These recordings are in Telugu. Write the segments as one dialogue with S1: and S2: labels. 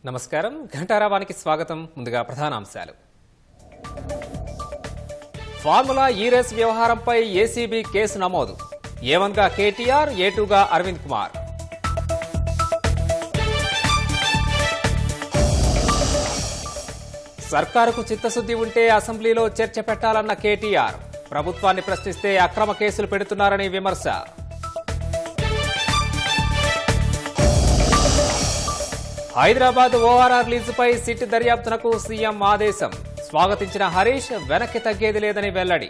S1: నమస్కారం ఘంటారావానికి స్వాగతం. ముందుగా ప్రధానాంశాలు. ఫార్ములా ఈ రేస్ వ్యవహారంపై ఏసీబీ కేసు నమోదు. ఏ1గా కేటీఆర్, ఏ2గా అరవింద్ కుమార్. సర్కారుకు చిత్తశుద్ధి ఉంటే అసెంబ్లీలో చర్చ పెట్టాలన్న కేటీఆర్. ప్రభుత్వాన్ని ప్రశ్నిస్తే అక్రమ కేసులు పెడుతున్నారని విమర్శ. హైదరాబాద్ ఓఆర్ఆర్ లీజుపై సిట్ దర్యాప్తునకు సీఎం ఆదేశం. స్వాగతించిన హరీష్ వెనక్కి తగ్గేది లేదని వెల్లడి.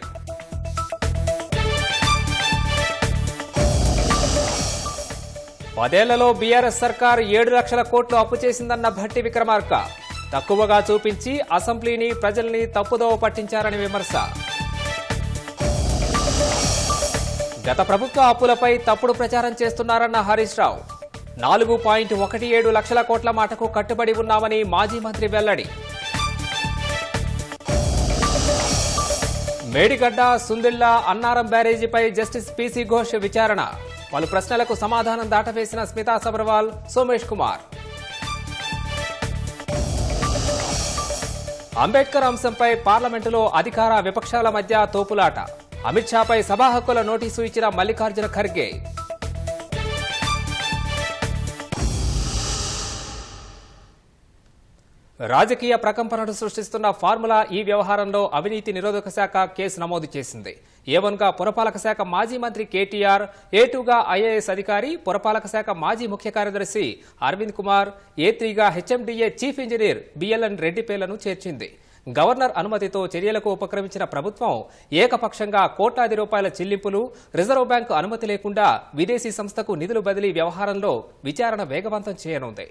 S1: పదేళ్లలో బీఆర్ఎస్ సర్కార్ 7 లక్షల కోట్లు అప్పు చేసిందన్న భట్టి విక్రమార్క. తక్కువగా చూపించి అసెంబ్లీని, ప్రజల్ని తప్పుదోవ పట్టించారని విమర్శ. గత ప్రభుత్వ అప్పులపై తప్పుడు ప్రచారం చేస్తున్నారన్న హరీష్ రావు. 4.17 లక్షల కోట్ల మాటకు కట్టుబడి ఉన్నామని మాజీ మంత్రి వెల్లడి. మేడిగడ్డ, సుందిళ్ల, అన్నారం బ్యారేజీపై జస్టిస్ పీసీ ఘోష్ విచారణ. పలు ప్రశ్నలకు సమాధానం దాటవేసిన స్మితా సబర్వాల్, సోమేష్ కుమార్. అంబేద్కర్ అంశంపై పార్లమెంటులో అధికార విపక్షాల మధ్య తోపులాట. అమిత్ షాపై సభా హక్కుల నోటీసు ఇచ్చిన మల్లికార్జున ఖర్గే. రాజకీయ ప్రకంపనలు సృష్టిస్తున్న ఫార్ములా ఈ వ్యవహారంలో అవినీతి నిరోధక శాఖ కేసు నమోదు చేసింది. ఏ1గా పురపాలక శాఖ మాజీ మంత్రి కేటీఆర్, ఏ2గా ఐఏఎస్ అధికారి, పురపాలక శాఖ మాజీ ముఖ్య కార్యదర్శి అరవింద్ కుమార్, ఏ3గా HMDA chief engineer BLN Reddy పేర్లను చేర్చింది. గవర్నర్ అనుమతితో చర్యలకు ఉపక్రమించిన ప్రభుత్వం ఏకపక్షంగా కోట్లాది రూపాయల చెల్లింపులు, రిజర్వ్ బ్యాంకు అనుమతి లేకుండా విదేశీ సంస్థకు నిధులు బదిలీ వ్యవహారంలో విచారణ వేగవంతం చేయనుంది.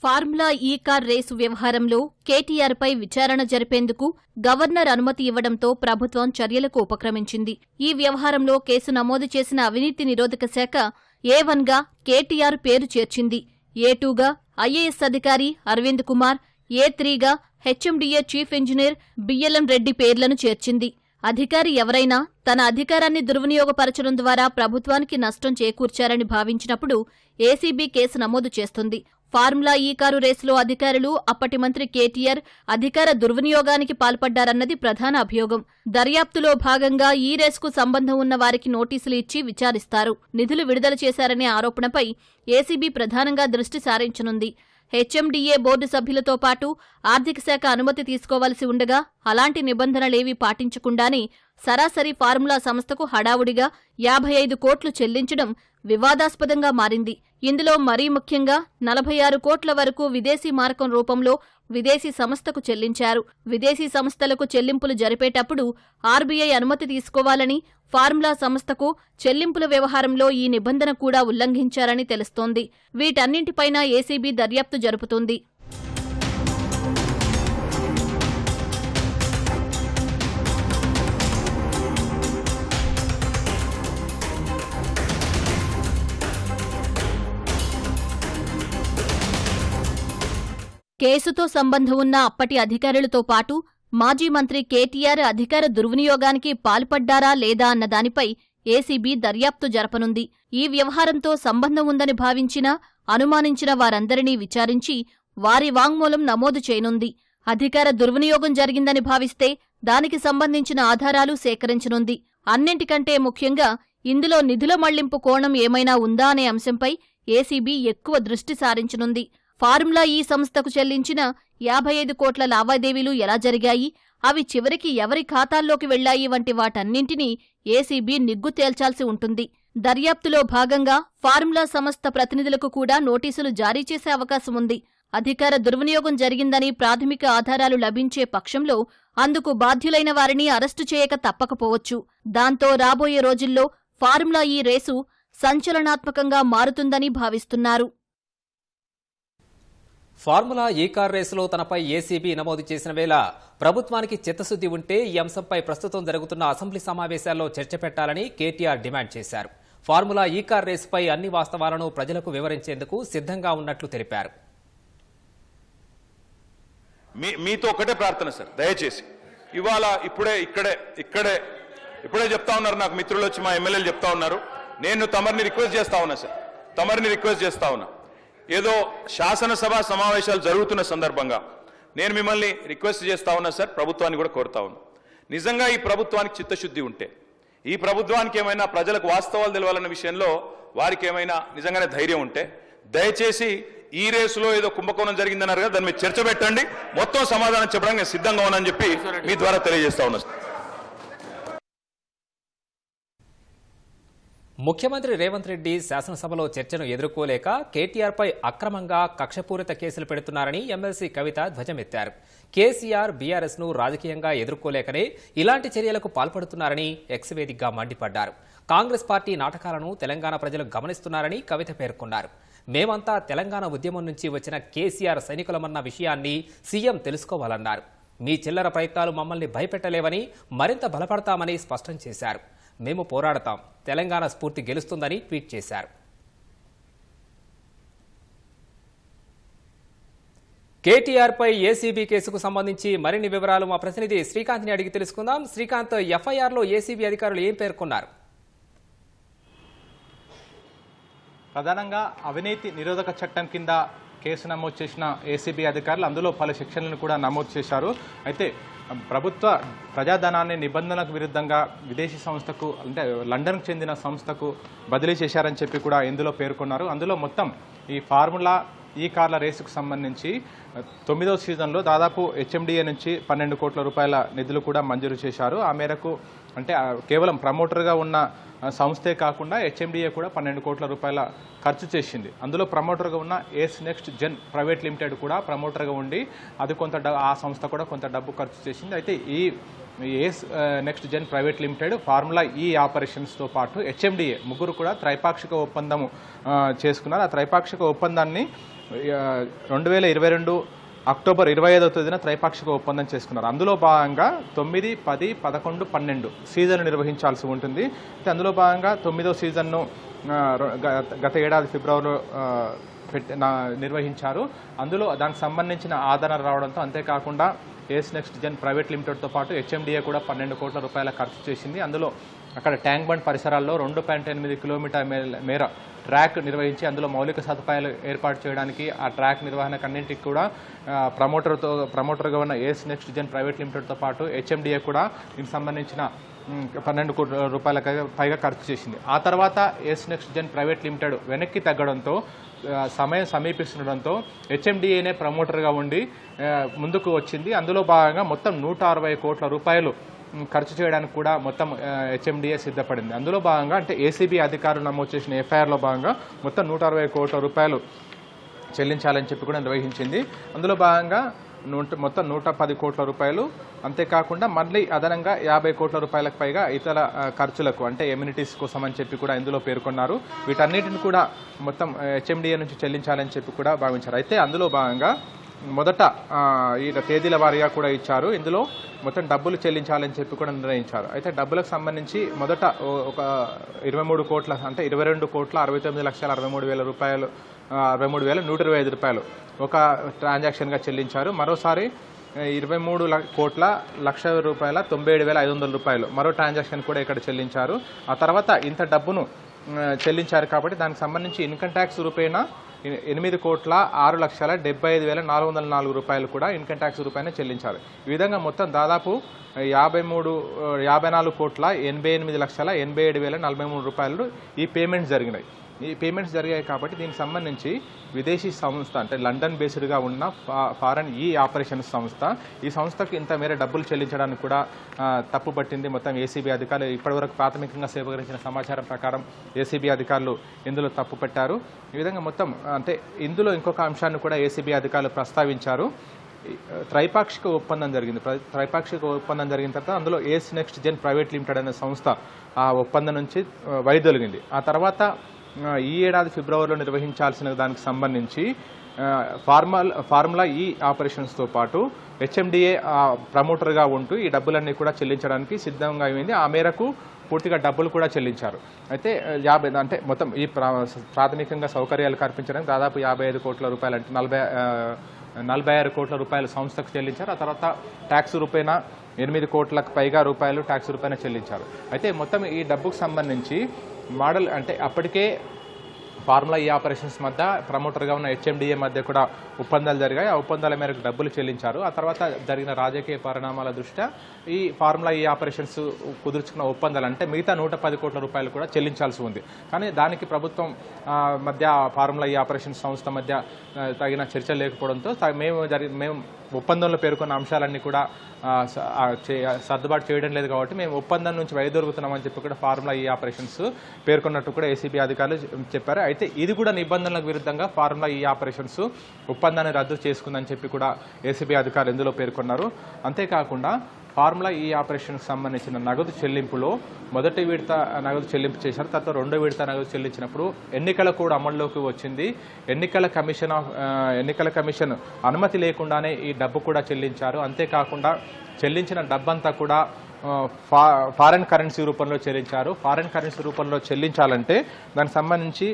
S2: ఫార్ములా ఈ కార్ రేసు వ్యవహారంలో కేటీఆర్పై విచారణ జరిపేందుకు గవర్నర్ అనుమతి ఇవ్వడంతో ప్రభుత్వం చర్యలకు ఉపక్రమించింది. ఈ వ్యవహారంలో కేసు నమోదు చేసిన అవినీతి నిరోధక శాఖ ఏ1గా కేటీఆర్ పేరు చేర్చింది. ఏ2గా ఐఏఎస్ అధికారి అరవింద్ కుమార్, ఏ3గా HMDA chief engineer BLN Reddy పేర్లను చేర్చింది. అధికారి ఎవరైనా తన అధికారాన్ని దుర్వినియోగపరచడం ద్వారా ప్రభుత్వానికి నష్టం చేకూర్చారని భావించినప్పుడు ఏసీబీ కేసు నమోదు చేస్తుంది. ఫార్ములా ఈ కారు రేసులో అధికారులు, అప్పటి మంత్రి కేటీఆర్ అధికార దుర్వినియోగానికి పాల్పడ్డారన్నది ప్రధాన అభియోగం. దర్యాప్తులో భాగంగా ఈ రేసుకు సంబంధం ఉన్న వారికి నోటీసులు ఇచ్చి విచారిస్తారు. నిధులు విడుదల చేశారనే ఆరోపణపై ఏసీబీ ప్రధానంగా దృష్టి సారించనుంది. హెచ్ఎండిఏ బోర్డు సభ్యులతో పాటు ఆర్థిక శాఖ అనుమతి తీసుకోవాల్సి ఉండగా అలాంటి నిబంధనలేవీ పాటించకుండానే సరాసరి ఫార్ములా సంస్థకు హడావుడిగా 55 కోట్లు చెల్లించడం వివాదాస్పదంగా మారింది. ఇందులో మరీ ముఖ్యంగా 46 కోట్ల వరకు విదేశీ మారకం రూపంలో విదేశీ సంస్థకు చెల్లించారు. విదేశీ సంస్థలకు చెల్లింపులు జరిపేటప్పుడు ఆర్బీఐ అనుమతి తీసుకోవాలని, ఫార్ములా సంస్థకు చెల్లింపుల వ్యవహారంలో ఈ నిబంధన కూడా ఉల్లంఘించారని తెలుస్తోంది. వీటన్నింటిపైనా ఏసీబీ దర్యాప్తు జరుపుతుంది. కేసుతో సంబంధం ఉన్న అప్పటి అధికారులతో పాటు మాజీ మంత్రి కేటీఆర్ అధికార దుర్వినియోగానికి పాల్పడ్డారా లేదా అన్న దానిపై ఏసీబీ దర్యాప్తు జరపనుంది. ఈ వ్యవహారంతో సంబంధం ఉందని భావించినా, అనుమానించిన వారందరినీ విచారించి వారి వాంగ్మూలం నమోదు చేయనుంది. అధికార దుర్వినియోగం జరిగిందని భావిస్తే దానికి సంబంధించిన ఆధారాలు సేకరించనుంది. అన్నింటికంటే ముఖ్యంగా ఇందులో నిధుల మళ్లింపు కోణం ఏమైనా ఉందా అనే అంశంపై ఏసీబీ ఎక్కువ దృష్టి సారించనుంది. ఫార్ములా ఈ సంస్థకు చెల్లించిన 55 కోట్ల లావాదేవీలు ఎలా జరిగాయి, అవి చివరికి ఎవరి ఖాతాల్లోకి వెళ్లాయి వంటి వాటన్నింటినీ ఏసీబీ నిగ్గు తేల్చాల్సి ఉంటుంది. దర్యాప్తులో భాగంగా ఫార్ములా సంస్థ ప్రతినిధులకు కూడా నోటీసులు జారీ చేసే అవకాశం ఉంది. అధికార దుర్వినియోగం జరిగిందని ప్రాథమిక ఆధారాలు లభించే పక్షంలో అందుకు బాధ్యులైన వారిని అరెస్టు చేయక తప్పకపోవచ్చు. దాంతో రాబోయే రోజుల్లో ఫార్ములా ఈ రేసు సంచలనాత్మకంగా మారుతుందని భావిస్తున్నారు.
S1: ఫార్ములా ఈ కార్ రేసులో తనపై ఏసీబీ నమోదు చేసిన వేళ ప్రభుత్వానికి చిత్తశుద్ధి ఉంటే ఈ అంశంపై ప్రస్తుతం జరుగుతున్న అసెంబ్లీ సమావేశాల్లో చర్చ పెట్టాలని కేటీఆర్ డిమాండ్ చేశారు. ఫార్ములా ఈ కార్ రేసుపై అన్ని వాస్తవాలను ప్రజలకు వివరించేందుకు సిద్ధంగా ఉన్నట్లు తెలిపారు.
S3: మీతో ఒకటే ప్రార్థన సార్, దయచేసి ఇవాళ ఇక్కడే చెప్తా ఉన్నారు, నాకు మిత్రులు వచ్చి మా ఎమ్మెల్యేలు చెప్తా ఉన్నారు, నేను తమరిని రిక్వెస్ట్ చేస్తా ఉన్నా సార్, తమరిని రిక్వెస్ట్ చేస్తా ఉన్నా, ఏదో శాసనసభ సమావేశాలు జరుగుతున్న సందర్భంగా నేను మిమ్మల్ని రిక్వెస్ట్ చేస్తా ఉన్నా సార్, ప్రభుత్వాన్ని కూడా కోరుతా ఉన్నా, నిజంగా ఈ ప్రభుత్వానికి చిత్తశుద్ధి ఉంటే, ఈ ప్రభుత్వానికి ఏమైనా ప్రజలకు వాస్తవాలు తెలవాలన్న విషయంలో వారికి ఏమైనా నిజంగానే ధైర్యం ఉంటే దయచేసి ఈ రేసులో ఏదో కుంభకోణం జరిగిందన్నారు కదా, దాని మీద చర్చ పెట్టండి, మొత్తం సమాధానం చెప్పడానికి నేను సిద్ధంగా ఉన్నానని చెప్పి మీ ద్వారా తెలియజేస్తా ఉన్నా.
S1: ముఖ్యమంత్రి రేవంత్ రెడ్డి శాసనసభలో చర్చను ఎదుర్కోలేక కేటీఆర్పై అక్రమంగా కక్షపూరిత కేసులు పెడుతున్నారని ఎమ్మెల్సీ కవిత ధ్వజమెత్తారు. కేసీఆర్ బీఆర్ఎస్ను రాజకీయంగా ఎదుర్కోలేకనే ఇలాంటి చర్యలకు పాల్పడుతున్నారని ఎక్స్ వేదికగా మండిపడ్డారు. కాంగ్రెస్ పార్టీ నాటకాలను తెలంగాణ ప్రజలు గమనిస్తున్నారని కవిత పేర్కొన్నారు. మేమంతా తెలంగాణ ఉద్యమం నుంచి వచ్చిన కేసీఆర్ సైనికులమన్న విషయాన్ని సీఎం తెలుసుకోవాలన్నారు. మీ చిల్లర ప్రయత్నాలు మమ్మల్ని భయపెట్టలేవని, మరింత బలపడతామని స్పష్టం చేశారు. మేము పోరాడతాం, తెలంగాణ స్ఫూర్తి గెలుస్తుందని ట్వీట్ చేశారు. కేటీఆర్ పై ఏసీబీ కేసుకు సంబంధించి మరిన్ని వివరాలు మా ప్రతినిధి శ్రీకాంత్ని అడిగి తెలుసుకుందాం. శ్రీకాంత్, ఎఫ్ఐఆర్లో ఏసీబీ అధికారులు ఏం పేర్కొన్నారు?
S4: ప్రధానంగా అవినీతి నిరోధక చట్టం కింద కేసు నమోదు చేసిన ఏసీబీ అధికారులు అందులో పలు సెక్షన్లను కూడా నమోదు చేశారు. అయితే ప్రభుత్వ ప్రజాధనాన్ని నిబంధనలకు విరుద్ధంగా విదేశీ సంస్థకు, అంటే లండన్కు చెందిన సంస్థకు బదిలీ చేశారని చెప్పి కూడా ఇందులో పేర్కొన్నారు. అందులో మొత్తం ఈ ఫార్ములా ఈ కార్ల రేసుకు సంబంధించి 9వ సీజన్లో దాదాపు హెచ్ఎండిఏ నుంచి 12 కోట్ల రూపాయల నిధులు కూడా మంజూరు చేశారు. ఆ మేరకు అంటే కేవలం ప్రమోటర్గా ఉన్న సంస్థే కాకుండా హెచ్ఎండిఏ కూడా 12 కోట్ల రూపాయల ఖర్చు చేసింది. అందులో ప్రమోటర్గా ఉన్న ఏస్ నెక్స్ట్ జెన్ ప్రైవేట్ లిమిటెడ్ కూడా ప్రమోటర్గా ఉండి అది ఆ సంస్థ కూడా కొంత డబ్బు ఖర్చు చేసింది. అయితే ఈ Ace Next Gen private limited, formula E ఆపరేషన్స్తో పాటు హెచ్ఎండిఏ ముగ్గురు కూడా త్రైపాక్షిక ఒప్పందము చేసుకున్నారు. ఆ త్రైపాక్షిక ఒప్పందాన్ని 2022 అక్టోబర్ 25వ తేదీన త్రైపాక్షిక ఒప్పందం చేసుకున్నారు. అందులో భాగంగా 9, 10, 11, 12 సీజన్లు నిర్వహించాల్సి ఉంటుంది. అందులో భాగంగా 9వ సీజన్ను గత ఏడాది ఫిబ్రవరిలో నిర్వహించారు. అందులో దానికి సంబంధించిన ఆదరణ రావడంతో, అంతేకాకుండా ఏస్ నెక్స్ట్ జెన్ ప్రైవేట్ లిమిటెడ్తో పాటు హెచ్ఎండిఏ కూడా 12 కోట్ల రూపాయల ఖర్చు చేసింది. అందులో అక్కడ ట్యాంక్ బండ్ పరిసరాల్లో 2.8 కిలోమీటర్ మేర ట్రాక్ నిర్వహించి అందులో మౌలిక సదుపాయాలు ఏర్పాటు చేయడానికి, ఆ ట్రాక్ నిర్వహణకు అన్నింటికి కూడా ప్రమోటర్గా ఉన్న ఏస్ నెక్స్ట్ జెన్ ప్రైవేట్ లిమిటెడ్తో పాటు హెచ్ఎండిఏ కూడా దీనికి సంబంధించిన 12 కోట్ల రూపాయలకు పైగా ఖర్చు చేసింది. ఆ తర్వాత ఏస్ నెక్స్ట్ జెన్ ప్రైవేట్ లిమిటెడ్ వెనక్కి తగ్గడంతో, సమయం సమీపిస్తుండడంతో హెచ్ఎండిఏనే ప్రమోటర్గా ఉండి ముందుకు వచ్చింది. అందులో భాగంగా మొత్తం 160 కోట్ల రూపాయలు ఖర్చు చేయడానికి కూడా మొత్తం హెచ్ఎండిఏ సిద్ధపడింది. అందులో భాగంగా అంటే ఏసీబీ అధికారులు నమోదు చేసిన ఎఫ్ఐఆర్లో భాగంగా మొత్తం 160 కోట్ల రూపాయలు చెల్లించాలని చెప్పి కూడా నిర్వహించింది. అందులో భాగంగా మొత్తం 110 కోట్ల రూపాయలు, అంతేకాకుండా మళ్ళీ అదనంగా 50 కోట్ల రూపాయలకు పైగా ఇతర ఖర్చులకు, అంటే ఎమ్యూనిటీస్ కోసం అని చెప్పి కూడా ఇందులో పేర్కొన్నారు. వీటన్నిటిని కూడా మొత్తం హెచ్ఎండిఏ నుంచి చెల్లించాలని చెప్పి కూడా భావించారు. అయితే అందులో భాగంగా మొదట ఈ తేదీల వారీగా కూడా ఇచ్చారు. ఇందులో మొత్తం డబ్బులు చెల్లించాలని చెప్పి కూడా నిర్ణయించారు. అయితే డబ్బులకు సంబంధించి మొదట ఒక 23 కోట్ల, అంటే 22 కోట్ల 69,63,000 రూపాయలు, 63,125 రూపాయలు ఒక ట్రాన్సాక్షన్గా చెల్లించారు. మరోసారి 23 కోట్ల 1,00,000 రూపాయల 97,500 రూపాయలు మరో ట్రాన్సాక్షన్ కూడా ఇక్కడ చెల్లించారు. ఆ తర్వాత ఇంత డబ్బును చెల్లించారు కాబట్టి దానికి సంబంధించి ఇన్కమ్ ట్యాక్స్ రూపేణ 8 కోట్ల 6,75,404 రూపాయలు కూడా ఇన్కమ్ ట్యాక్స్ రూపాయనే చెల్లించారు. ఈ విధంగా మొత్తం దాదాపు 54 కోట్ల 88,87,043 రూపాయలు ఈ పేమెంట్స్ జరిగినాయి. ఈ పేమెంట్స్ జరిగాయి కాబట్టి దీనికి సంబంధించి విదేశీ సంస్థ, అంటే లండన్ బేస్డ్గా ఉన్న ఫారెన్ ఈ ఆపరేషన్స్ సంస్థ, ఈ సంస్థకు ఇంత మేర డబ్బులు చెల్లించడానికి కూడా తప్పుపట్టింది మొత్తం ఏసీబీ అధికారులు. ఇప్పటివరకు ప్రాథమికంగా సేకరించిన సమాచారం ప్రకారం ఏసీబీ అధికారులు ఇందులో తప్పు పెట్టారు. ఈ విధంగా మొత్తం అంటే ఇందులో ఇంకొక అంశాన్ని కూడా ఏసీబీ అధికారులు ప్రస్తావించారు. త్రైపాక్షిక ఒప్పందం జరిగింది. త్రైపాక్షిక ఒప్పందం జరిగిన తర్వాత అందులో ఏస్ నెక్స్ట్ జెన్ ప్రైవేట్ లిమిటెడ్ అనే సంస్థ ఆ ఒప్పందం నుంచి వైదొలిగింది. ఆ తర్వాత ఈ ఏడాది ఫిబ్రవరిలో నిర్వహించాల్సిన దానికి సంబంధించి ఫార్ములా ఈ ఆపరేషన్స్తో పాటు హెచ్ఎండిఏ ప్రమోటర్గా ఉంటూ ఈ డబ్బులన్నీ కూడా చెల్లించడానికి సిద్ధంగా అయింది. ఆ మేరకు పూర్తిగా డబ్బులు కూడా చెల్లించారు. అయితే 50, అంటే మొత్తం ఈ ప్రాథమికంగా సౌకర్యాలు కల్పించడానికి దాదాపు 55 కోట్ల రూపాయలు, అంటే 46 కోట్ల రూపాయలు సంస్థకు చెల్లించారు. ఆ తర్వాత ట్యాక్స్ రూపేణా 8 కోట్లకు పైగా రూపాయలు ట్యాక్స్ రూపేణా చెల్లించారు. అయితే మొత్తం ఈ డబ్బుకు సంబంధించి మోడల్, అంటే అప్పటికే ఫార్ములా ఈ ఆపరేషన్స్ మధ్య ప్రమోటర్గా ఉన్న హెచ్ఎండిఏ మధ్య కూడా ఒప్పందాలు జరిగాయి. ఆ ఒప్పందాల మేరకు డబ్బులు చెల్లించారు. ఆ తర్వాత జరిగిన రాజకీయ పరిణామాల దృష్ట్యా ఈ ఫార్ములా ఈ ఆపరేషన్స్ కుదుర్చుకున్న ఒప్పందాలు అంటే మిగతా 110 కోట్ల రూపాయలు కూడా చెల్లించాల్సి ఉంది. కానీ దానికి ప్రభుత్వం మధ్య ఫార్ములా ఈ ఆపరేషన్స్ సంస్థ మధ్య తగిన చర్చలు లేకపోవడంతో మేము ఒప్పందంలో పేర్కొన్న అంశాలన్నీ కూడా సర్దుబాటు చేయడం లేదు కాబట్టి మేము ఒప్పందం నుంచి వైదొలుగుతున్నామని చెప్పి కూడా ఫార్ములా ఈ ఆపరేషన్స్ పేర్కొన్నట్టు కూడా ఏసీబీ అధికారులు చెప్పారు. అయితే ఇది కూడా నిబంధనలకు విరుద్ధంగా ఫార్ములా ఈ ఆపరేషన్స్ ఒప్పందాన్ని రద్దు చేసుకుందని చెప్పి కూడా ఏసీబీ అధికారులు ఇందులో పేర్కొన్నారు. అంతేకాకుండా ఫార్ములా ఈ ఆపరేషన్కి సంబంధించిన నగదు చెల్లింపులో మొదటి విడత నగదు చెల్లింపు చేశారు. తర్వాత రెండో విడత నగదు చెల్లించినప్పుడు ఎన్నికల కోడ్ అమల్లోకి వచ్చింది. ఎన్నికల కమిషన్ అనుమతి లేకుండానే ఈ డబ్బు కూడా చెల్లించారు. అంతేకాకుండా చెల్లించిన డబ్బంతా కూడా ఫారెన్ కరెన్సీ రూపంలో చెల్లించారు. ఫారెన్ కరెన్సీ రూపంలో చెల్లించాలంటే దానికి సంబంధించి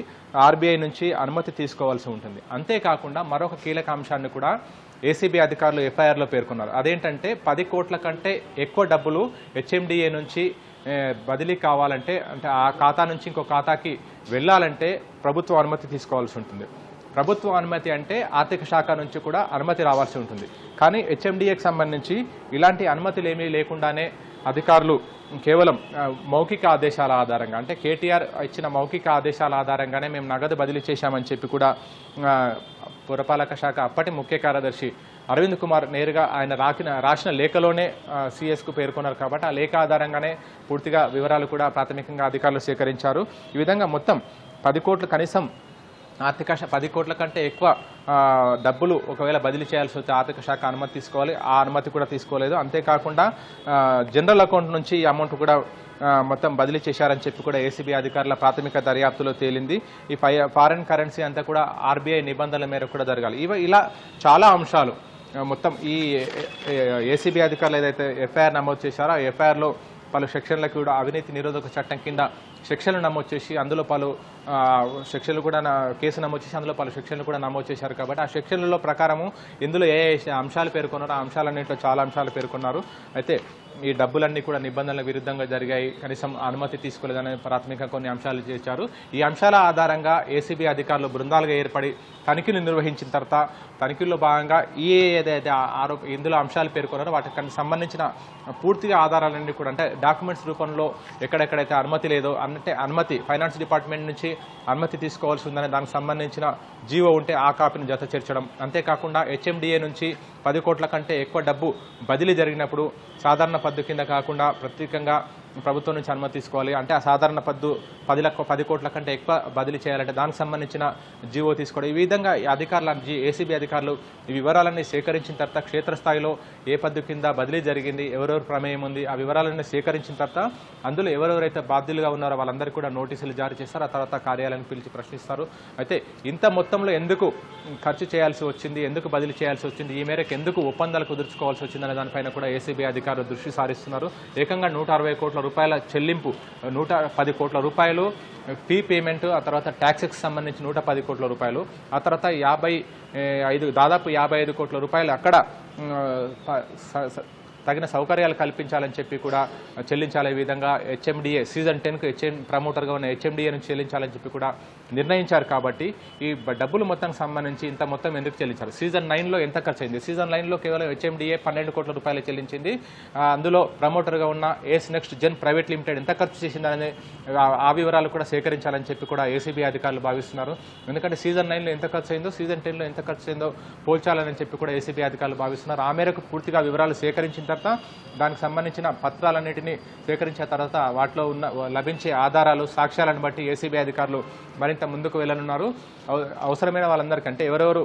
S4: ఆర్బీఐ నుంచి అనుమతి తీసుకోవాల్సి ఉంటుంది. అంతేకాకుండా మరొక కీలక అంశాన్ని కూడా ఏసీబీ అధికారులు ఎఫ్ఐఆర్లో పేర్కొన్నారు. అదేంటంటే 10 కోట్ల కంటే ఎక్కువ డబ్బులు హెచ్ఎండిఏ నుంచి బదిలీ కావాలంటే అంటే ఆ ఖాతా నుంచి ఇంకో ఖాతాకి వెళ్ళాలంటే ప్రభుత్వ అనుమతి తీసుకోవాల్సి ఉంటుంది. ప్రభుత్వ అనుమతి అంటే ఆర్థిక శాఖ నుంచి కూడా అనుమతి రావాల్సి ఉంటుంది. కానీ హెచ్ఎండిఏకి సంబంధించి ఇలాంటి అనుమతులు ఏమీ లేకుండానే అధికారులు కేవలం మౌఖిక ఆదేశాల ఆధారంగా అంటే కేటీఆర్ ఇచ్చిన మౌఖిక ఆదేశాల ఆధారంగానే మేము నగదు బదిలీ చేశామని చెప్పి కూడా పురపాలక శాఖ అప్పటి ముఖ్య కార్యదర్శి అరవింద్ కుమార్ నేరుగా ఆయన రాసిన లేఖలోనే సిఎస్కు పేర్కొన్నారు. కాబట్టి ఆ లేఖ ఆధారంగానే పూర్తిగా వివరాలు కూడా ప్రాథమికంగా అధికారులు సేకరించారు. ఈ విధంగా మొత్తం 10 కోట్లు కనీసం 10 కోట్ల కంటే ఎక్కువ డబ్బులు ఒకవేళ బదిలీ చేయాల్సి వస్తే ఆర్థిక శాఖ అనుమతి తీసుకోవాలి. ఆ అనుమతి కూడా తీసుకోలేదు. అంతేకాకుండా జనరల్ అకౌంట్ నుంచి ఈ అమౌంట్ కూడా మొత్తం బదిలీ చేశారని చెప్పి కూడా ఏసీబీ అధికారుల ప్రాథమిక దర్యాప్తులో తేలింది. ఈ ఫారెన్ కరెన్సీ అంతా కూడా ఆర్బీఐ నిబంధనల మేరకు కూడా జరగాలి. ఇలా చాలా అంశాలు మొత్తం ఈ ఏసీబీ అధికారులు ఏదైతే ఎఫ్ఐఆర్ నమోదు చేశారో ఆ ఎఫ్ఐఆర్లో పలు సెక్షన్లకు కూడా అవినీతి నిరోధక చట్టం కింద సెక్షన్లు నమోదు చేసి అందులో పలు సెక్షన్లు కూడా కేసు నమోదు చేసి అందులో పలు సెక్షన్లు కూడా నమోదు చేశారు. కాబట్టి ఆ సెక్షన్లలో ప్రకారము ఇందులో ఏ అంశాలు పేర్కొన్నారో ఆ అంశాలన్నింటిలో చాలా అంశాలు పేర్కొన్నారు. అయితే ఈ డబ్బులన్నీ కూడా నిబంధనల విరుద్ధంగా జరిగాయి, కనీసం అనుమతి తీసుకోలేదనే ప్రాథమికంగా కొన్ని అంశాలు చేశారు. ఈ అంశాల ఆధారంగా ఏసీబీ అధికారులు బృందాలుగా ఏర్పడి తనిఖీలు నిర్వహించిన తర్వాత తనిఖీల్లో భాగంగా ఏదైతే ఇందులో అంశాలు పేర్కొన్నారో వాటికి సంబంధించిన పూర్తిగా ఆధారాలన్నీ కూడా అంటే డాక్యుమెంట్స్ రూపంలో ఎక్కడెక్కడైతే అనుమతి లేదో అంటే అనుమతి ఫైనాన్స్ డిపార్ట్మెంట్ నుంచి అనుమతి తీసుకోవాల్సి ఉందని దానికి సంబంధించిన జీవో ఉంటే ఆ కాపీని జత చేర్చడం. అంతేకాకుండా హెచ్ఎండిఏ నుంచి 10 కోట్ల కంటే ఎక్కువ డబ్బు బదిలీ జరిగినప్పుడు సాధారణ పద్దు కింద కాకుండా ప్రత్యేకంగా ప్రభుత్వం నుంచి అనుమతి తీసుకోవాలి. అంటే ఆ సాధారణ పద్దు 10 కోట్ల కంటే ఎక్కువ బదిలీ చేయాలంటే దానికి సంబంధించిన జీవో తీసుకోవడం. ఈ విధంగా అధికారులు ఏసీబీ అధికారులు ఈ వివరాలన్నీ సేకరించిన తర్వాత క్షేత్రస్థాయిలో ఏ పద్దు కింద బదిలీ జరిగింది, ఎవరెవరు ప్రమేయం ఉంది, ఆ వివరాలన్నీ సేకరించిన తర్వాత అందులో ఎవరెవరైతే బాధ్యులుగా ఉన్నారో వాళ్ళందరికీ కూడా నోటీసులు జారీ చేస్తారు. ఆ తర్వాత కార్యాలయాన్ని పిలిచి ప్రశ్నిస్తారు. అయితే ఇంత మొత్తంలో ఎందుకు ఖర్చు చేయాల్సి వచ్చింది, ఎందుకు బదిలీ చేయాల్సి వచ్చింది, ఈ మేరకు ఎందుకు ఒప్పందాలు కుదుర్చుకోవాల్సి వచ్చిందనే దానిపైన కూడా ఏసీబీ అధికారులు దృష్టి సారిస్తున్నారు. ఏకంగా 160 కోట్ల రూపాయల చెల్లింపు, 110 కోట్ల రూపాయలు ఫీ పేమెంట్, ఆ తర్వాత ట్యాక్స్కి సంబంధించి 110 కోట్ల రూపాయలు, ఆ తర్వాత దాదాపు 55 కోట్ల రూపాయలు అక్కడ తగిన సౌకర్యాలు కల్పించాలని చెప్పి కూడా చెల్లించాలి. ఈ విధంగా హెచ్ఎండిఏ సీజన్ 10కు ప్రమోటర్గా ఉన్న హెచ్ఎండిఏ నుంచి చెల్లించాలని చెప్పి కూడా నిర్ణయించారు. కాబట్టి ఈ డబ్బులు మొత్తానికి సంబంధించి ఇంత మొత్తం ఎందుకు చెల్లించారు, సీజన్ 9లో ఎంత ఖర్చు అయింది, సీజన్ 9లో కేవలం హెచ్ఎండిఏ 12 కోట్ల రూపాయలు చెల్లించింది. అందులో ప్రమోటర్గా ఉన్న ఏస్ నెక్స్ట్ జెన్ ప్రైవేట్ లిమిటెడ్ ఎంత ఖర్చు చేసిందనే ఆ వివరాలు కూడా సేకరించాలని చెప్పి కూడా ఏసీబీ అధికారులు భావిస్తున్నారు. ఎందుకంటే సీజన్ 9లో ఎంత ఖర్చు అయిందో సీజన్ 10లో ఎంత ఖర్చు అయిందో పోల్చాలని చెప్పి కూడా ఏసీబీ అధికారులు భావిస్తున్నారు. ఆ మేరకు పూర్తిగా వివరాలు సేకరించిన తర్వాత దానికి సంబంధించిన పత్రాలన్నింటినీ సేకరించిన తర్వాత వాటిలో లభించే ఆధారాలు, సాక్ష్యాలను బట్టి ఏసీబీ అధికారులు మరింత ముందుకు వెళ్ళనున్నారు. అవసరమైన వాళ్ళందరికంటే ఎవరెవరు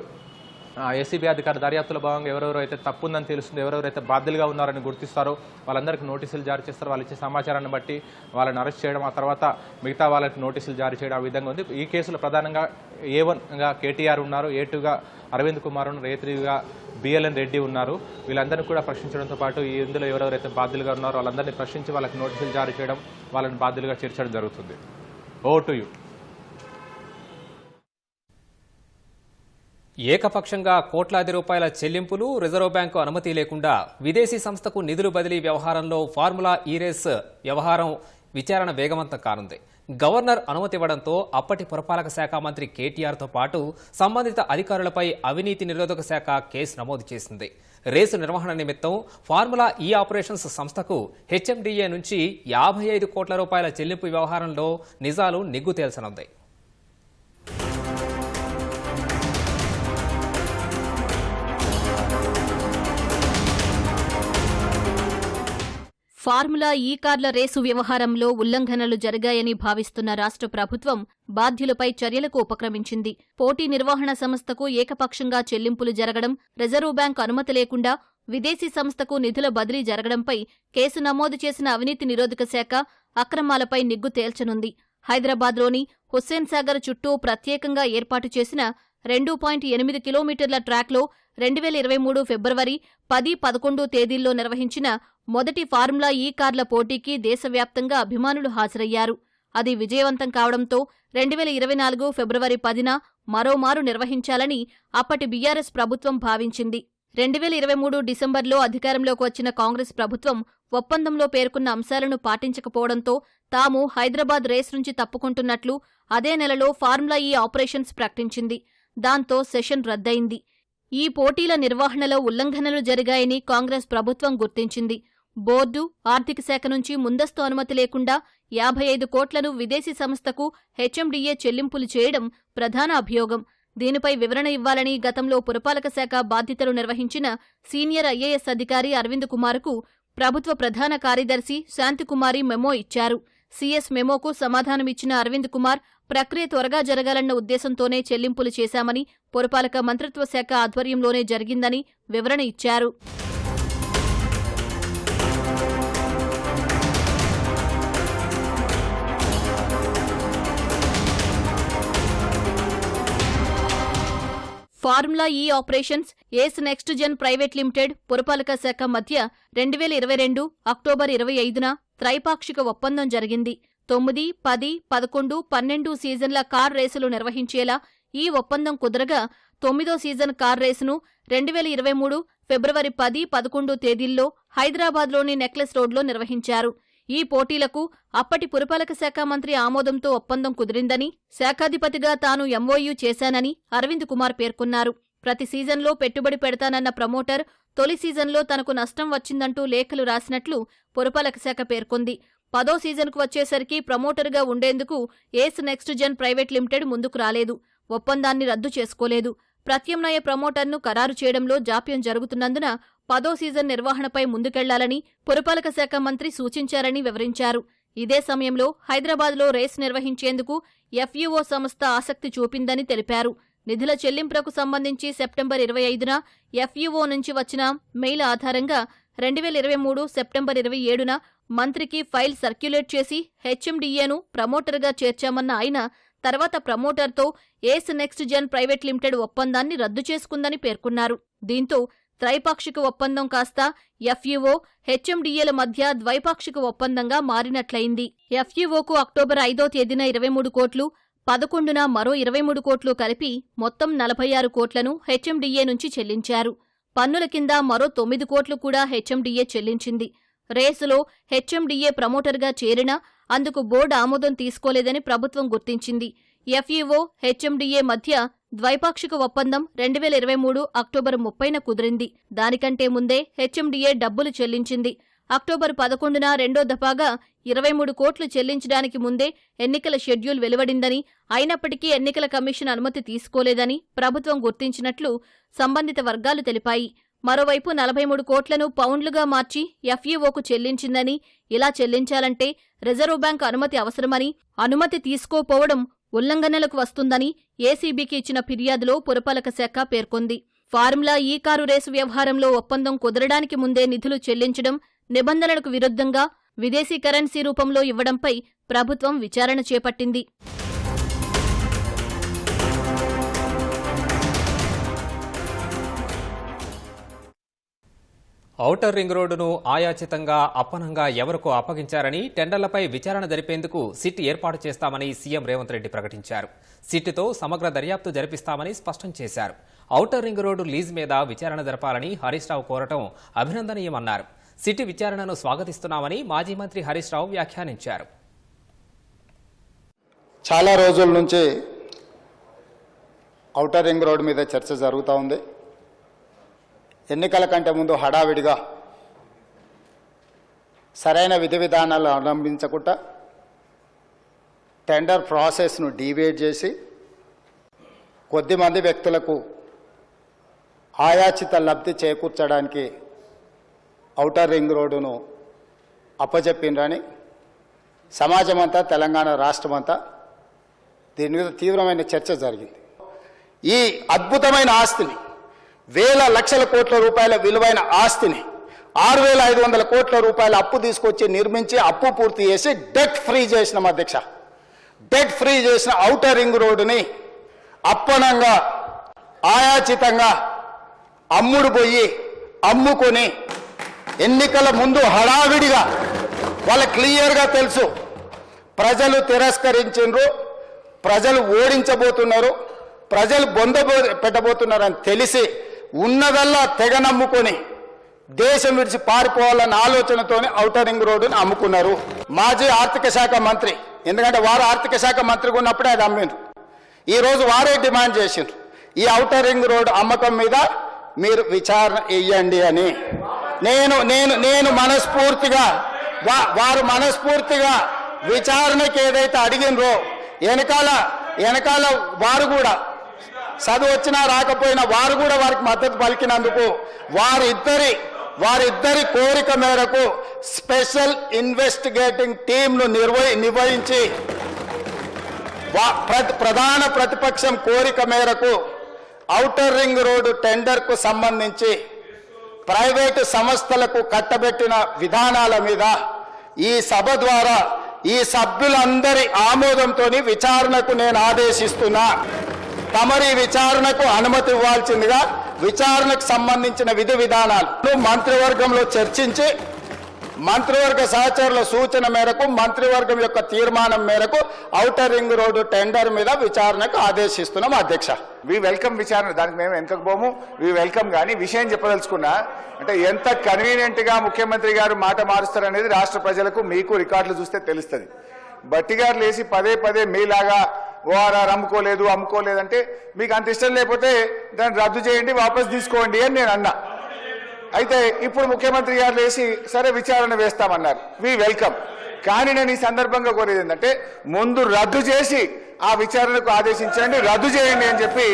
S4: ఏసీబీ అధికారుల దర్యాప్తులో భాగంగా ఎవరెవరు అయితే తప్పు ఉందని తెలుస్తుంది, ఎవరెవరైతే బాధ్యులుగా ఉన్నారని గుర్తిస్తారో వాళ్ళందరికీ నోటీసులు జారీ చేస్తారు. వాళ్ళు ఇచ్చే సమాచారాన్ని బట్టి వాళ్ళని అరెస్ట్ చేయడం, ఆ తర్వాత మిగతా వాళ్ళకి నోటీసులు జారీ చేయడం ఆ విధంగా ఉంది. ఈ కేసులో ప్రధానంగా A1గా కేటీఆర్ ఉన్నారు, A2గా అరవింద్ కుమార్ ఉన్నారు, A3గా బిఎల్ఎన్ రెడ్డి ఉన్నారు. వీళ్ళందరినీ కూడా ప్రశ్నించడంతో పాటు ఇందులో ఎవరెవరైతే బాధ్యులుగా ఉన్నారో వాళ్ళందరినీ ప్రశ్నించి వాళ్ళకి నోటీసులు జారీ చేయడం, వాళ్ళని బాధ్యులుగా చేర్చడం జరుగుతుంది. Over to you.
S1: ఏకపక్షంగా కోట్లాది రూపాయల చెల్లింపులు, రిజర్వ్ బ్యాంకు అనుమతి లేకుండా విదేశీ సంస్థకు నిధులు బదిలీ వ్యవహారంలో ఫార్ములా ఈ రేస్ వ్యవహారం విచారణ వేగవంతం కానుంది. గవర్నర్ అనుమతి ఇవ్వడంతో అప్పటి పురపాలక శాఖ మంత్రి కేటీఆర్తో పాటు సంబంధిత అధికారులపై అవినీతి నిరోధక శాఖ కేసు నమోదు చేసింది. రేసు నిర్వహణ నిమిత్తం ఫార్ములా ఈ ఆపరేషన్స్ సంస్థకు హెచ్ఎండిఏ నుంచి 55 కోట్ల రూపాయల చెల్లింపు వ్యవహారంలో నిజాలు నిగ్గు తేల్చనుంది.
S2: ఫార్ములా ఈ కార్ల రేసు వ్యవహారంలో ఉల్లంఘనలు జరిగాయని భావిస్తున్న రాష్ట్ర ప్రభుత్వం బాధ్యులపై చర్యలకు ఉపక్రమించింది. పోటీ నిర్వహణ సంస్థకు ఏకపక్షంగా చెల్లింపులు జరగడం, రిజర్వు బ్యాంకు అనుమతి లేకుండా విదేశీ సంస్థకు నిధుల బదిలీ జరగడంపై కేసు నమోదు చేసిన అవినీతి నిరోధక శాఖ అక్రమాలపై నిగ్గు తేల్చనుంది. హైదరాబాద్లోని హుస్సేన్ సాగర్ చుట్టూ ప్రత్యేకంగా ఏర్పాటు చేసిన 2.8 కిలోమీటర్ల ట్రాక్లో 2023 ఫిబ్రవరి 10-11 తేదీల్లో నిర్వహించిన మొదటి ఫార్ములా ఈ కార్ల పోటీకి దేశవ్యాప్తంగా అభిమానులు హాజరయ్యారు. అది విజయవంతం కావడంతో 2024 ఫిబ్రవరి 10న మరోమారు నిర్వహించాలని అప్పటి బీఆర్ఎస్ ప్రభుత్వం భావించింది. 2023 డిసెంబర్లో అధికారంలోకి వచ్చిన కాంగ్రెస్ ప్రభుత్వం ఒప్పందంలో పేర్కొన్న అంశాలను పాటించకపోవడంతో తాము హైదరాబాద్ రేస్ నుంచి తప్పుకుంటున్నట్లు అదే నెలలో ఫార్ములా ఈ ఆపరేషన్స్ ప్రకటించింది. దాంతో సెషన్ రద్దయింది. ఈ పోటీల నిర్వహణలో ఉల్లంఘనలు జరిగాయని కాంగ్రెస్ ప్రభుత్వం గుర్తించింది. బోర్డు, ఆర్థిక శాఖ నుంచి ముందస్తు అనుమతి లేకుండా 55 కోట్లను విదేశీ సంస్థకు హెచ్ఎండిఏ చెల్లింపులు చేయడం ప్రధాన అభియోగం. దీనిపై వివరణ ఇవ్వాలని గతంలో పురపాలక శాఖ బాధ్యతలు నిర్వహించిన సీనియర్ ఐఏఎస్ అధికారి అరవింద్ కుమార్కు ప్రభుత్వ ప్రధాన కార్యదర్శి శాంతికుమారి మెమో ఇచ్చారు. సీఎస్ మెమోకు సమాధానమిచ్చిన అరవింద్ కుమార్ ప్రక్రియ త్వరగా జరగాలన్న ఉద్దేశంతోనే చెల్లింపులు చేశామని, పురపాలక మంత్రిత్వ శాఖ ఆధ్వర్యంలోనే జరిగిందని వివరణ ఇచ్చారు. ఫార్ములా ఈ ఆపరేషన్స్ ఏస్ నెక్స్ట్ జెన్ ప్రైవేట్ లిమిటెడ్, పురపాలక శాఖ మధ్య 2022 అక్టోబర్ 25న త్రైపాక్షిక ఒప్పందం జరిగింది. 9, 10, 11, 12 సీజన్ల కార్ రేసులు నిర్వహించేలా ఈ ఒప్పందం కుదరగా 9వ సీజన్ కార్ రేసును 2023 ఫిబ్రవరి 10, 11 తేదీల్లో హైదరాబాద్లోని నెక్లెస్ రోడ్లో నిర్వహించారు. ఈ పోటీలకు అప్పటి పురపాలక శాఖ మంత్రి ఆమోదంతో ఒప్పందం కుదిరిందని, శాఖాధిపతిగా తాను ఎంఓయూ చేశానని అరవింద్ కుమార్ పేర్కొన్నారు. ప్రతి సీజన్లో పెట్టుబడి పెడతానన్న ప్రమోటర్ తొలి సీజన్లో తనకు నష్టం వచ్చిందంటూ లేఖలు రాసినట్లు పురపాలక శాఖ పేర్కొంది. 10వ సీజన్కు వచ్చేసరికి ప్రమోటర్గా ఉండేందుకు ఏస్ నెక్స్ట్ జెన్ ప్రైవేట్ లిమిటెడ్ ముందుకు రాలేదు. ఒప్పందాన్ని రద్దు చేసుకోలేదు. ప్రత్యామ్నాయ ప్రమోటర్ను ఖరారు చేయడంలో జాప్యం జరుగుతున్నందున 10వ సీజన్ నిర్వహణపై ముందుకెళ్లాలని పురపాలక శాఖ మంత్రి సూచించారని వివరించారు. ఇదే సమయంలో హైదరాబాద్లో రేస్ నిర్వహించేందుకు ఎఫ్యూఓ సంస్థ ఆసక్తి చూపిందని తెలిపారు. నిధుల చెల్లింపులకు సంబంధించి సెప్టెంబర్ 25న ఎఫ్యూఓ నుంచి వచ్చిన మెయిల్ ఆధారంగా 2023 సెప్టెంబర్ 27న మంత్రికి ఫైల్ సర్క్యులేట్ చేసి హెచ్ఎండిఏను ప్రమోటర్గా చేర్చామన్న ఆయన తర్వాత ప్రమోటర్తో ఏస్ నెక్స్ట్ జెన్ ప్రైవేట్ లిమిటెడ్ ఒప్పందాన్ని రద్దు చేసుకుందని పేర్కొన్నారు. దీంతో త్రైపాక్షిక ఒప్పందం కాస్త ఎఫ్యూఓ, హెచ్ఎండిఏల మధ్య ద్వైపాక్షిక ఒప్పందంగా మారినట్లయింది. ఎఫ్యూఓకు అక్టోబర్ 5వ తేదీన 23 కోట్లు, 11న మరో 23 కోట్లు కలిపి మొత్తం 46 కోట్లను హెచ్ఎండిఏ నుంచి చెల్లించారు. పన్నుల కింద మరో 9 కోట్లు కూడా హెచ్ఎండిఏ చెల్లించింది. రేసులో హెచ్ఎండిఏ ప్రమోటర్గా చేరినా అందుకు బోర్డు ఆమోదం తీసుకోలేదని ప్రభుత్వం గుర్తించింది. ఎఫ్యూఓ, హెచ్ఎండిఏ మధ్య ద్వైపాక్షిక ఒప్పందం 2023 అక్టోబర్ 30న కుదిరింది. దానికంటే ముందే హెచ్ఎండిఏ డబ్బులు చెల్లించింది. అక్టోబర్ 11న రెండో దఫాగా 23 కోట్లు చెల్లించడానికి ముందే ఎన్నికల షెడ్యూల్ వెలువడిందని, అయినప్పటికీ ఎన్నికల కమిషన్ అనుమతి తీసుకోలేదని ప్రభుత్వం గుర్తించినట్లు సంబంధిత వర్గాలు తెలిపాయి. మరోవైపు 43 కోట్లను పౌండ్లుగా మార్చి ఎఫ్యూఓకు చెల్లించిందని, ఇలా చెల్లించాలంటే రిజర్వు బ్యాంకు అనుమతి అవసరమని, అనుమతి తీసుకోపోవడం ఉల్లంఘనలకు వస్తుందని ఏసీబీకి ఇచ్చిన ఫిర్యాదులో పురపాలక శాఖ పేర్కొంది. ఫార్ములా ఈ కారు రేసు వ్యవహారంలో ఒప్పందం కుదరడానికి ముందే నిధులు చెల్లించడం, నిబంధనలకు విరుద్ధంగా విదేశీ కరెన్సీ రూపంలో ఇవ్వడంపై ప్రభుత్వం విచారణ చేపట్టింది.
S1: ఔటర్ రింగ్ రోడ్డును ఆయాచితంగా అప్పనంగా ఎవరికో అప్పగించారని, టెండర్లపై విచారణ జరిపేందుకు సిట్ ఏర్పాటు చేస్తామని సీఎం రేవంత్ రెడ్డి ప్రకటించారు. సిట్తో సమగ్ర దర్యాప్తు జరిపిస్తామని స్పష్టం చేశారు. ఔటర్ రింగ్ రోడ్డు లీజ్ మీద విచారణ జరపాలని హరీష్ రావు కోరటం అభినందనీయమన్నారు. సిట్ విచారణను స్వాగతిస్తున్నామని మాజీ మంత్రి హరీష్ రావు వ్యాఖ్యానించారు.
S5: చాలా రోజుల నుంచి ఔటర్ రింగ్ రోడ్ మీద చర్చ జరుగుతూ ఉంది. ఎన్నికల కంటే ముందు హడావిడిగా సరైన విధి విధానాలు అవలంబించకుండా టెండర్ ప్రాసెస్ను డీవియేట్ చేసి కొద్దిమంది వ్యక్తులకు ఆయాచిత లబ్ధి చేకూర్చడానికి ఔటర్ రింగ్ రోడ్డును అప్పచెప్పిండ్రని సమాజమంతా, తెలంగాణ రాష్ట్రమంతా దీని మీద తీవ్రమైన చర్చ జరిగింది. ఈ అద్భుతమైన ఆస్తిని, వేల లక్షల కోట్ల రూపాయల విలువైన ఆస్తిని 6,500 కోట్ల రూపాయల అప్పు తీసుకొచ్చి నిర్మించి అప్పు పూర్తి చేసి డెట్ ఫ్రీ చేసిన అధ్యక్ష, డెట్ ఫ్రీ చేసిన ఔటర్ రింగ్ రోడ్డుని అప్పనంగా ఆయాచితంగా అమ్ముడు పోయి అమ్ముకొని ఎన్నికల ముందు హడావిడిగా వాళ్ళకి క్లియర్గా తెలుసు ప్రజలు తిరస్కరించిండ్రు, ప్రజలు ఓడించబోతున్నారు, ప్రజలు బొంద పెట్టబోతున్నారని తెలిసి ఉన్నదల్లా తెగ నమ్ముకొని దేశం విడిచి పారిపోవాలన్న ఆలోచనతోనే ఔటర్ రింగ్ రోడ్డుని అమ్ముకున్నారు. మాజీ ఆర్థిక శాఖ మంత్రి, ఎందుకంటే వారు ఆర్థిక శాఖ మంత్రిగా ఉన్నప్పుడే అది అమ్మిండ్రు. ఈరోజు వారే డిమాండ్ చేసిండ్రు ఈ ఔటర్ రింగ్ రోడ్డు అమ్మకం మీద మీరు విచారణ ఇయ్యండి అని. నేను మనస్ఫూర్తిగా వారు మనస్ఫూర్తిగా విచారణకి ఏదైతే అడిగినరో వెనకాల వారు కూడా చదువు వచ్చినా రాకపోయినా వారు కూడా వారికి మద్దతు పలికినందుకు వారిద్దరి కోరిక మేరకు స్పెషల్ ఇన్వెస్టిగేటింగ్ టీంను నిర్వహించి ప్రధాన ప్రతిపక్షం కోరిక మేరకు ఔటర్ రింగ్ రోడ్డు టెండర్కు సంబంధించి ప్రైవేటు సంస్థలకు కట్టబెట్టిన విధానాల మీద ఈ సభ ద్వారా ఈ సభ్యులందరి ఆమోదంతో విచారణకు నేను ఆదేశిస్తున్నా. తమరి విచారణకు అనుమతి ఇవ్వాల్సిందిగా విచారణకు సంబంధించిన విధి విధానాలు మంత్రివర్గంలో చర్చించి మంత్రివర్గ సహచరుల సూచన మేరకు మంత్రివర్గం యొక్క తీర్మానం మేరకు ఔటర్ రింగ్ రోడ్డు టెండర్ మీద విచారణకు ఆదేశిస్తున్నాం అధ్యక్ష.
S6: వి వెల్కమ్ విచారణ, దానికి మేము వెనకపోము, వి వెల్కమ్. కానీ విషయం చెప్పదలుచుకున్నా అంటే ఎంత కన్వీనియంట్గా ముఖ్యమంత్రి గారు మాట మారుస్తారనేది రాష్ట్ర ప్రజలకు మీకు రికార్డులు చూస్తే తెలుస్తుంది. బట్టి గారు లేచి పదే మీలాగా ఓఆర్ఆర్ అమ్ముకోలేదంటే మీకు అంత ఇష్టం లేకపోతే దాన్ని రద్దు చేయండి, వాపస్ తీసుకోండి అని నేను అన్నా. అయితే ఇప్పుడు ముఖ్యమంత్రి గారు లేచి సరే విచారణ వేస్తామన్నారు, వి వెల్కమ్. కానీ నేను ఈ సందర్భంగా కోరేది ఏంటంటే ముందు రద్దు చేసి ఆ విచారణకు ఆదేశించండి, రద్దు చేయండి అని చెప్పి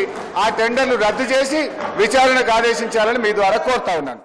S6: ఆ టెండర్లు రద్దు చేసి విచారణకు ఆదేశించాలని మీ ద్వారా కోరుతా ఉన్నాను.